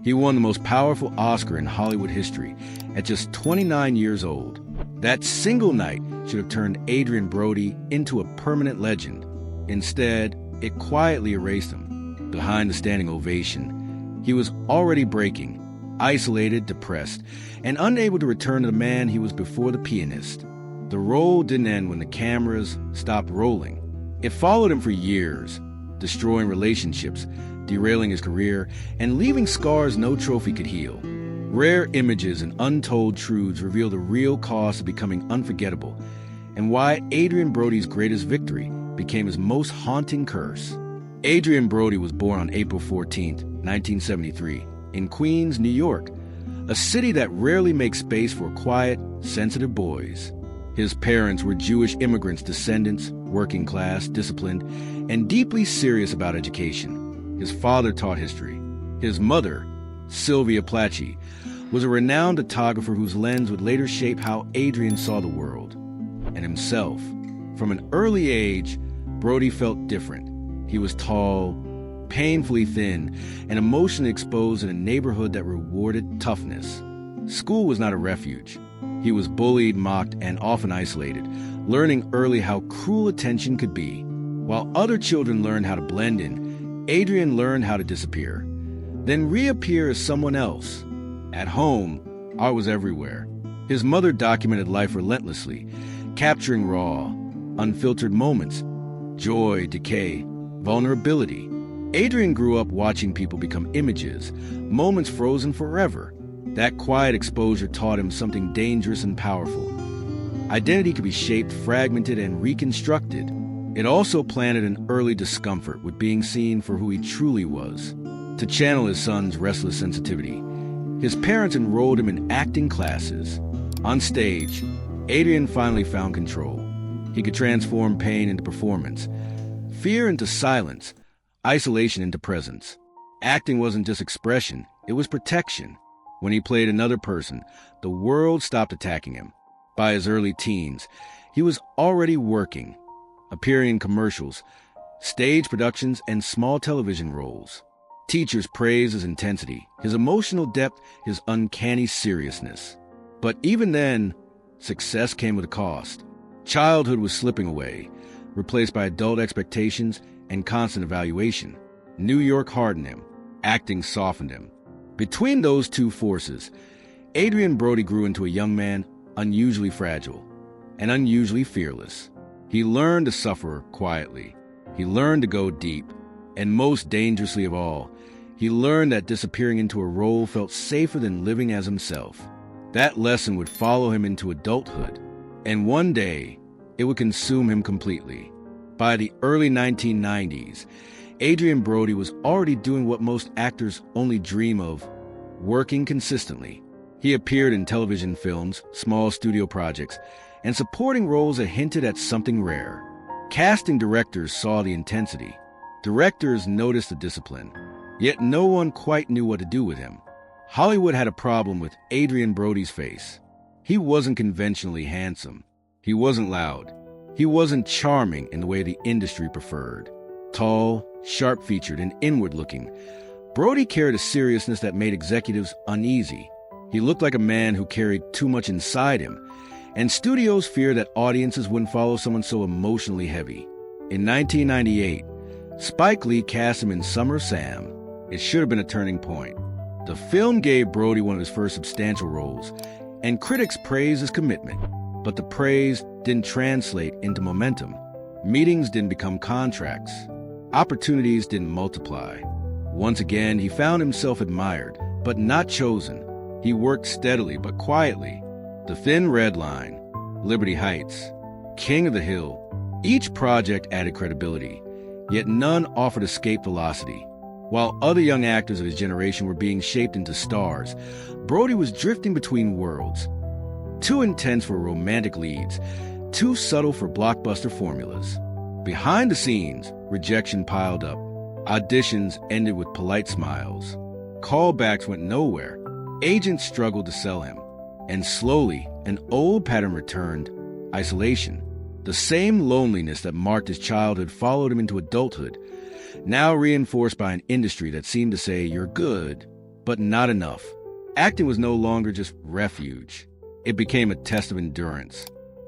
He won the most powerful Oscar in Hollywood history at just 29 years old. That single night should have turned Adrien Brody into a permanent legend. Instead, it quietly erased him. Behind the standing ovation, he was already breaking, isolated, depressed, and unable to return to the man he was before the pianist. The role didn't end when the cameras stopped rolling. It followed him for years, destroying relationships, derailing his career, and leaving scars no trophy could heal. Rare images and untold truths reveal the real cost of becoming unforgettable, and why Adrien Brody's greatest victory became his most haunting curse. Adrien Brody was born on April 14, 1973, in Queens, New York, a city that rarely makes space for quiet, sensitive boys. His parents were Jewish immigrants' descendants, working class, disciplined, and deeply serious about education. His father taught history. His mother, Sylvia Platschi, was a renowned photographer whose lens would later shape how Adrien saw the world and himself. From an early age, Brody felt different. He was tall, painfully thin, and emotionally exposed in a neighborhood that rewarded toughness. School was not a refuge. He was bullied, mocked, and often isolated, learning early how cruel attention could be. While other children learned how to blend in, Adrien learned how to disappear, then reappear as someone else. At home, art was everywhere. His mother documented life relentlessly, capturing raw, unfiltered moments, joy, decay, vulnerability. Adrien grew up watching people become images, moments frozen forever. That quiet exposure taught him something dangerous and powerful. Identity could be shaped, fragmented, and reconstructed. It also planted an early discomfort with being seen for who he truly was. To channel his son's restless sensitivity, his parents enrolled him in acting classes. On stage, Adrien finally found control. He could transform pain into performance, fear into silence, isolation into presence. Acting wasn't just expression, it was protection. When he played another person, the world stopped attacking him. By his early teens, he was already working, appearing in commercials, stage productions, and small television roles. Teachers praised his intensity, his emotional depth, his uncanny seriousness. But even then, success came with a cost. Childhood was slipping away, replaced by adult expectations and constant evaluation. New York hardened him, acting softened him. Between those two forces, Adrien Brody grew into a young man unusually fragile and unusually fearless. He learned to suffer quietly. He learned to go deep. And most dangerously of all, he learned that disappearing into a role felt safer than living as himself. That lesson would follow him into adulthood, and one day, it would consume him completely. By the early 1990s, Adrien Brody was already doing what most actors only dream of, working consistently. He appeared in television films, small studio projects, and supporting roles that hinted at something rare. Casting directors saw the intensity. Directors noticed the discipline. Yet no one quite knew what to do with him. Hollywood had a problem with Adrien Brody's face. He wasn't conventionally handsome. He wasn't loud. He wasn't charming in the way the industry preferred. Tall, sharp-featured, and inward-looking, Brody carried a seriousness that made executives uneasy. He looked like a man who carried too much inside him, and studios feared that audiences wouldn't follow someone so emotionally heavy. In 1998, Spike Lee cast him in Summer Sam. It should have been a turning point. The film gave Brody one of his first substantial roles, and critics praised his commitment. But the praise didn't translate into momentum. Meetings didn't become contracts. Opportunities didn't multiply. Once again, he found himself admired, but not chosen. He worked steadily but quietly. The Thin Red Line, Liberty Heights, King of the Hill. Each project added credibility, yet none offered escape velocity. While other young actors of his generation were being shaped into stars, Brody was drifting between worlds. Too intense for romantic leads, too subtle for blockbuster formulas. Behind the scenes, rejection piled up. Auditions ended with polite smiles. Callbacks went nowhere. Agents struggled to sell him. And slowly, an old pattern returned: isolation. The same loneliness that marked his childhood followed him into adulthood, now reinforced by an industry that seemed to say, "You're good, But not enough. Acting was no longer just refuge. It became a test of endurance.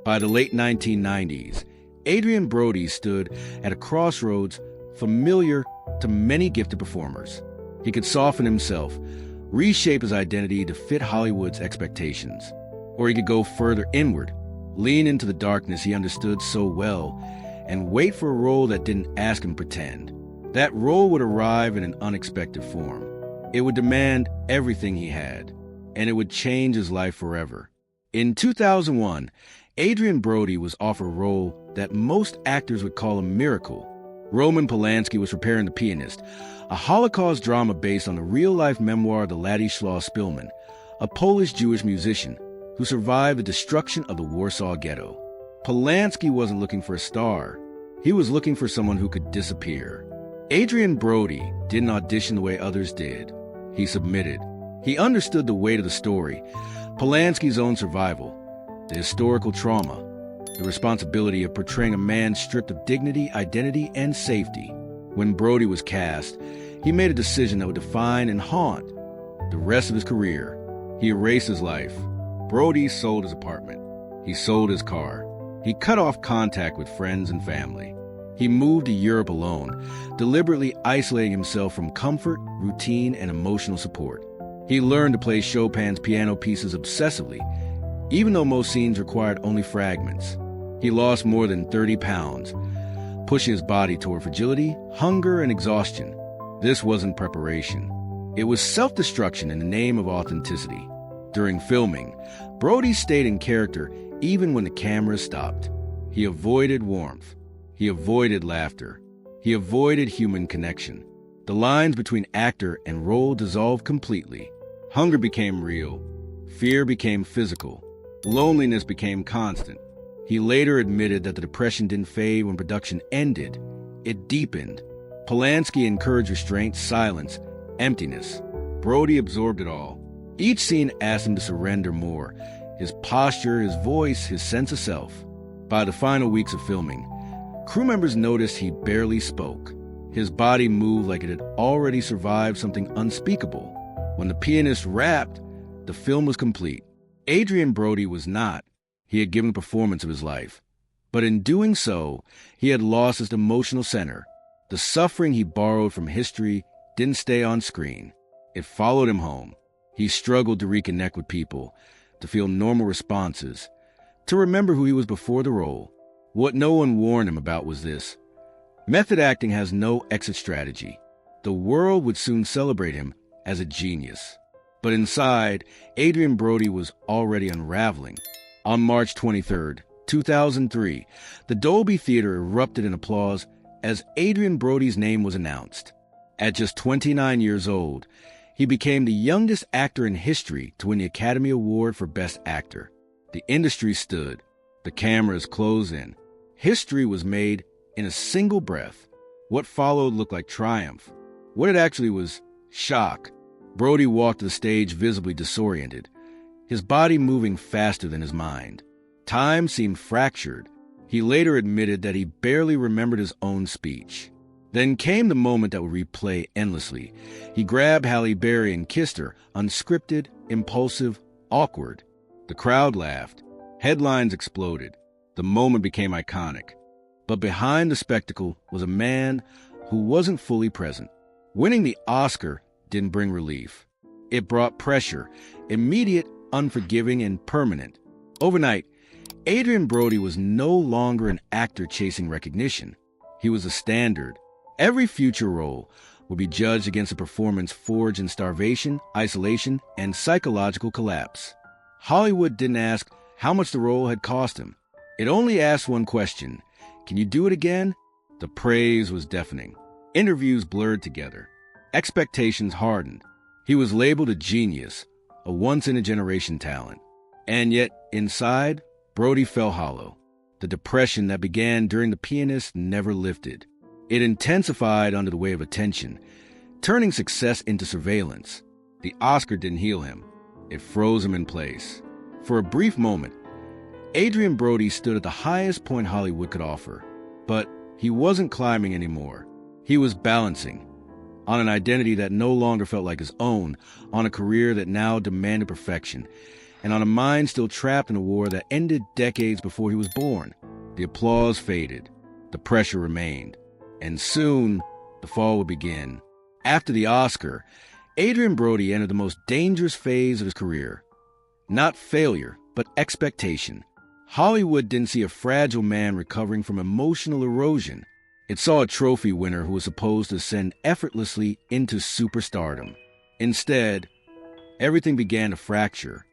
By the late 1990s, Adrien Brody stood at a crossroads familiar to many gifted performers. He could soften himself, reshape his identity to fit Hollywood's expectations. Or he could go further inward, lean into the darkness he understood so well, and wait for a role that didn't ask him to pretend. That role would arrive in an unexpected form. It would demand everything he had, and it would change his life forever. In 2001, Adrien Brody was offered a role that most actors would call a miracle. Roman Polanski was preparing The Pianist, a Holocaust drama based on the real-life memoir of the Ladislaw Spillman, a Polish-Jewish musician who survived the destruction of the Warsaw Ghetto. Polanski wasn't looking for a star. He was looking for someone who could disappear. Adrien Brody didn't audition the way others did. He submitted. He understood the weight of the story, Polanski's own survival, the historical trauma, the responsibility of portraying a man stripped of dignity, identity, and safety. When Brody was cast, he made a decision that would define and haunt the rest of his career. He erased his life. Brody sold his apartment. He sold his car. He cut off contact with friends and family. He moved to Europe alone, deliberately isolating himself from comfort, routine, and emotional support. He learned to play Chopin's piano pieces obsessively, even though most scenes required only fragments. He lost more than 30 pounds, pushing his body toward fragility, hunger, and exhaustion. This wasn't preparation. It was self-destruction in the name of authenticity. During filming, Brody stayed in character even when the camera stopped. He avoided warmth. He avoided laughter. He avoided human connection. The lines between actor and role dissolved completely. Hunger became real. Fear became physical. Loneliness became constant. He later admitted that the depression didn't fade when production ended. It deepened. Polanski encouraged restraint, silence, emptiness. Brody absorbed it all. Each scene asked him to surrender more. His posture, his voice, his sense of self. By the final weeks of filming, crew members noticed he barely spoke. His body moved like it had already survived something unspeakable. When The Pianist wrapped, the film was complete. Adrien Brody was not. He had given the performance of his life. But in doing so, he had lost his emotional center. The suffering he borrowed from history didn't stay on screen. It followed him home. He struggled to reconnect with people, to feel normal responses, to remember who he was before the role. What no one warned him about was this: method acting has no exit strategy. The world would soon celebrate him as a genius. But inside, Adrien Brody was already unraveling. On March 23, 2003, the Dolby Theater erupted in applause as Adrien Brody's name was announced. At just 29 years old, he became the youngest actor in history to win the Academy Award for Best Actor. The industry stood. The cameras closed in. History was made in a single breath. What followed looked like triumph. What it actually was, shock. Brody walked to the stage visibly disoriented, his body moving faster than his mind. Time seemed fractured. He later admitted that he barely remembered his own speech. Then came the moment that would replay endlessly. He grabbed Halle Berry and kissed her, unscripted, impulsive, awkward. The crowd laughed. Headlines exploded. The moment became iconic. But behind the spectacle was a man who wasn't fully present. Winning the Oscar didn't bring relief. It brought pressure, immediate, unforgiving, and permanent. Overnight, Adrien Brody was no longer an actor chasing recognition. He was a standard. Every future role would be judged against a performance forged in starvation, isolation, and psychological collapse. Hollywood didn't ask how much the role had cost him. It only asked one question: can you do it again? The praise was deafening. Interviews blurred together. Expectations hardened. He was labeled a genius, a once-in-a-generation talent. And yet, inside, Brody fell hollow. The depression that began during The Pianist never lifted. It intensified under the weight of attention, turning success into surveillance. The Oscar didn't heal him. It froze him in place. For a brief moment, Adrien Brody stood at the highest point Hollywood could offer. But he wasn't climbing anymore. He was balancing. on an identity that no longer felt like his own, on a career that now demanded perfection, and on a mind still trapped in a war that ended decades before he was born. The applause faded, the pressure remained, and soon the fall would begin. After the Oscar, Adrien Brody entered the most dangerous phase of his career. Not failure, but expectation. Hollywood didn't see a fragile man recovering from emotional erosion. It saw a trophy winner who was supposed to ascend effortlessly into superstardom. Instead, everything began to fracture.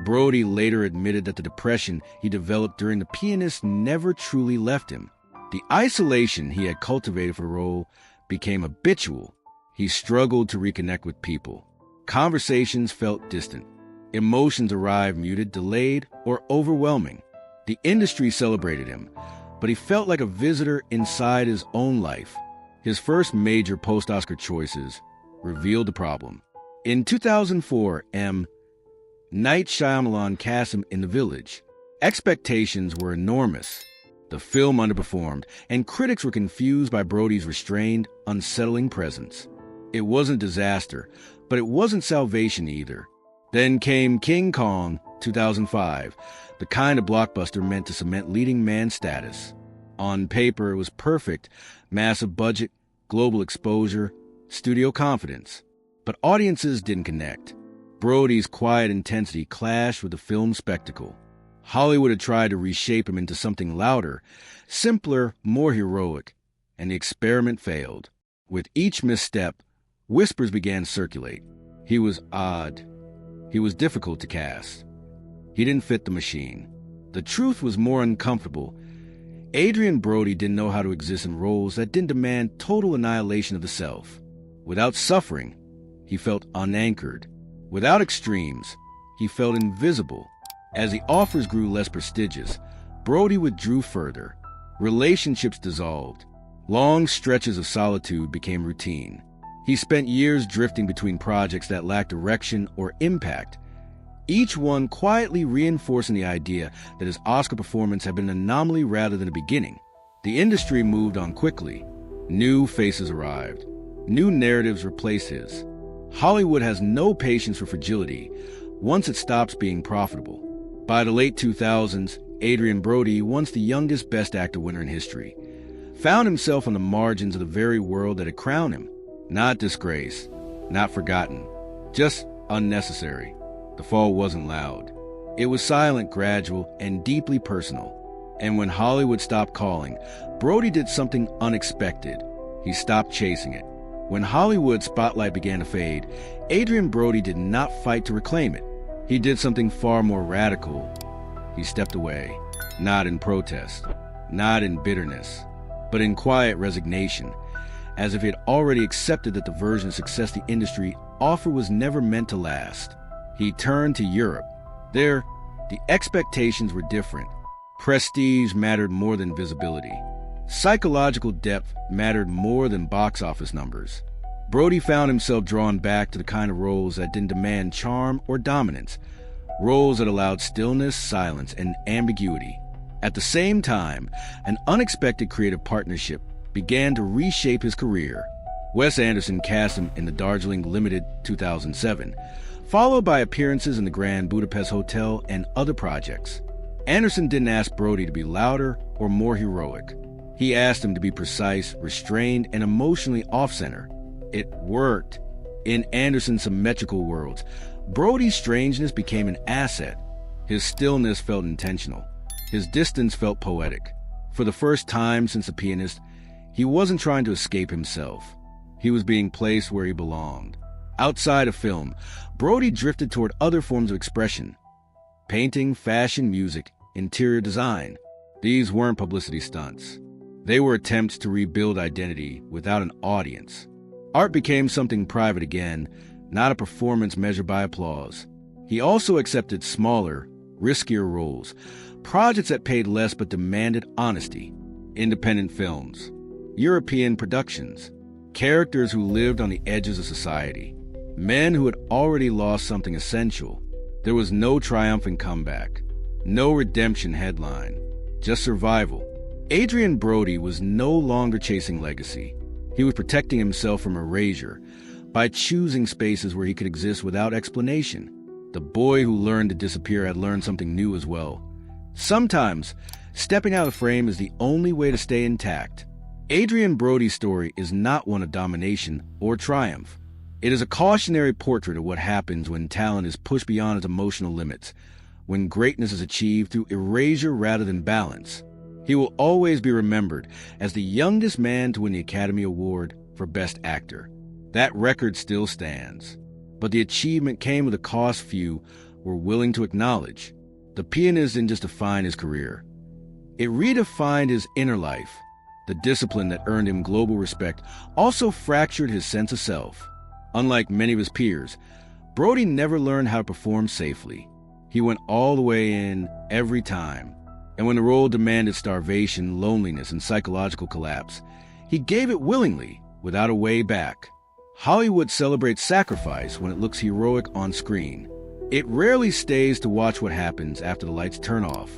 Brody later admitted that the depression he developed during The Pianist never truly left him. The isolation he had cultivated for the role became habitual. He struggled to reconnect with people. Conversations felt distant. Emotions arrived muted, delayed, or overwhelming. The industry celebrated him, but he felt like a visitor inside his own life. His first major post-Oscar choices revealed the problem. In 2004, Night Shyamalan cast him in The Village. Expectations were enormous. The film underperformed, and critics were confused by Brody's restrained, unsettling presence. It wasn't disaster, but it wasn't salvation either. Then came King Kong, 2005, the kind of blockbuster meant to cement leading man status. On paper, it was perfect: massive budget, global exposure, studio confidence. But audiences didn't connect. Brody's quiet intensity clashed with the film's spectacle. Hollywood had tried to reshape him into something louder, simpler, more heroic, and the experiment failed. With each misstep, whispers began to circulate. He was odd. He was difficult to cast. He didn't fit the machine. The truth was more uncomfortable. Adrien Brody didn't know how to exist in roles that didn't demand total annihilation of the self. Without suffering, he felt unanchored. Without extremes, he felt invisible. As the offers grew less prestigious, Brody withdrew further. Relationships dissolved. Long stretches of solitude became routine. He spent years drifting between projects that lacked direction or impact, each one quietly reinforcing the idea that his Oscar performance had been an anomaly rather than a beginning. The industry moved on quickly. New faces arrived. New narratives replaced his. Hollywood has no patience for fragility once it stops being profitable. By the late 2000s, Adrien Brody, once the youngest Best Actor winner in history, found himself on the margins of the very world that had crowned him. Not disgraced, not forgotten, just unnecessary. The fall wasn't loud. It was silent, gradual, and deeply personal. And when Hollywood stopped calling, Brody did something unexpected. He stopped chasing it. When Hollywood's spotlight began to fade, Adrien Brody did not fight to reclaim it. He did something far more radical. He stepped away, not in protest, not in bitterness, but in quiet resignation, as if he had already accepted that the version of success the industry offered was never meant to last. He turned to Europe. There, the expectations were different. Prestige mattered more than visibility. Psychological depth mattered more than box office numbers. Brody found himself drawn back to the kind of roles that didn't demand charm or dominance, roles that allowed stillness, silence, and ambiguity. At the same time, an unexpected creative partnership began to reshape his career. Wes Anderson cast him in The Darjeeling Limited 2007, followed by appearances in the Grand Budapest Hotel and other projects. Anderson didn't ask Brody to be louder or more heroic. He asked him to be precise, restrained, and emotionally off-center. It worked. In Anderson's symmetrical worlds, Brody's strangeness became an asset. His stillness felt intentional. His distance felt poetic. For the first time since The Pianist, he wasn't trying to escape himself. He was being placed where he belonged. Outside of film, Brody drifted toward other forms of expression: painting, fashion, music, interior design. These weren't publicity stunts. They were attempts to rebuild identity without an audience. Art became something private again, not a performance measured by applause. He also accepted smaller, riskier roles, projects that paid less but demanded honesty. Independent films, European productions, characters who lived on the edges of society, men who had already lost something essential. There was no triumphant comeback, no redemption headline, just survival. Adrien Brody was no longer chasing legacy. He was protecting himself from erasure by choosing spaces where he could exist without explanation. The boy who learned to disappear had learned something new as well. Sometimes, stepping out of frame is the only way to stay intact. Adrien Brody's story is not one of domination or triumph. It is a cautionary portrait of what happens when talent is pushed beyond its emotional limits, when greatness is achieved through erasure rather than balance. He will always be remembered as the youngest man to win the Academy Award for Best Actor. That record still stands. But the achievement came with a cost few were willing to acknowledge. The Pianist didn't just define his career. It redefined his inner life. The discipline that earned him global respect also fractured his sense of self. Unlike many of his peers, Brody never learned how to perform safely. He went all the way in every time. And when the role demanded starvation, loneliness, and psychological collapse, he gave it willingly, without a way back. Hollywood celebrates sacrifice when it looks heroic on screen. It rarely stays to watch what happens after the lights turn off.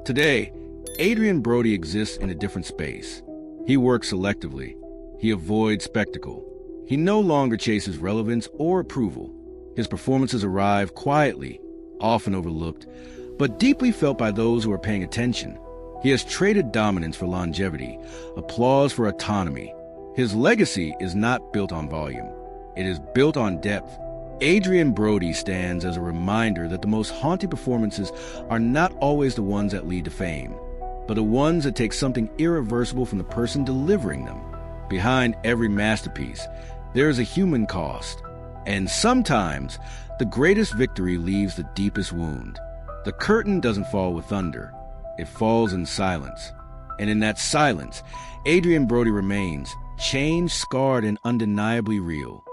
Today, Adrien Brody exists in a different space. He works selectively. He avoids spectacle. He no longer chases relevance or approval. His performances arrive quietly, often overlooked, but deeply felt by those who are paying attention. He has traded dominance for longevity, applause for autonomy. His legacy is not built on volume. It is built on depth. Adrien Brody stands as a reminder that the most haunting performances are not always the ones that lead to fame, but the ones that take something irreversible from the person delivering them. Behind every masterpiece, there is a human cost. And sometimes, the greatest victory leaves the deepest wound. The curtain doesn't fall with thunder. It falls in silence. And in that silence, Adrien Brody remains, changed, scarred, and undeniably real.